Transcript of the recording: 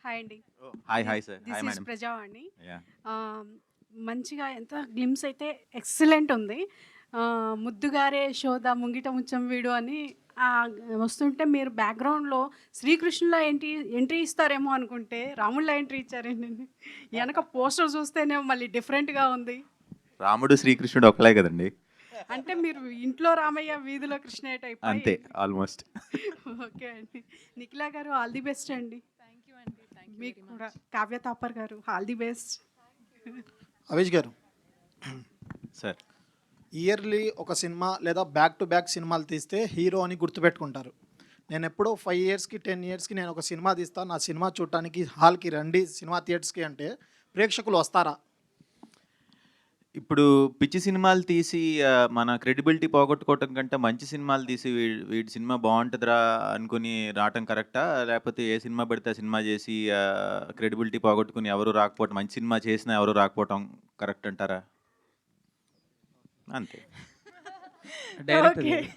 Hi అండి. Hi hi sir. This hi is madam. Prajavani. Yeah! ఆహ్, మంచిగా ఎంత గ్లిమ్స్ అయితే ఎక్సలెంట్ ఉంది. 'ముద్దుగారే యశోద ముంగిట ముచ్చం వీడు' అని వస్తుంటే మీరు బ్యాక్‌గ్రౌండ్‌లో శ్రీకృష్ణులా ఎంట్రీ ఇస్తారేమో అనుకుంటే రాముడిలా ఎంట్రీ ఇచ్చారేంటండి. ఎనక పోస్టర్ చూస్తేనేమో మళ్ళీ డిఫరెంట్‌గా ఉంది. రాముడు, శ్రీకృష్ణుడు ఒకలే కదండీ! అంటే మీరు ఇంట్లో రామయ్య, వీధిలో కృష్ణయ్య టైపా అంతే ఏంటి? ఆల్‌మోస్ట్. ఓకే అండి. నిఖిల గారు ఆల్ ది బెస్ట్ అండి. థ్యాంక్ యూ అండి. థ్యాంక్ యూ మీకు వెరీ కూడా. మచ్. కావ్య తాపర్ గారు ఆల్ ది బెస్ట్. అవిష్ గారు, సార్. ఇయర్లీ ఒక సినిమా లేదా బ్యాక్ టు బ్యాక్ సినిమాలు తీస్తే హీరో అని గుర్తుపెట్టుకుంటారు. నేను ఎప్పుడో 5 ఇయర్స్కి 10 ఇయర్స్కి నేను ఒక సినిమా తీస్తాను, నా సినిమా చూడటానికి హాల్కి రండి సినిమా థియేటర్స్కి అంటే ప్రేక్షకులు వస్తారా? ఇప్పుడు పిచ్చి సినిమాలు తీసి మన క్రెడిబిలిటీ పోగొట్టుకోవటం కంటే మంచి సినిమాలు తీసి వీడి సినిమా బాగుంటుందిరా అనుకుని రావటం కరెక్టా? లేకపోతే ఏ సినిమా పడితే ఆ సినిమా చేసి క్రెడిబిలిటీ పోగొట్టుకుని ఎవరు రాకపోవటం, మంచి సినిమా చేసినా ఎవరు రాకపోవటం కరెక్ట్ అంటారా? అంతే. Director okay. గారు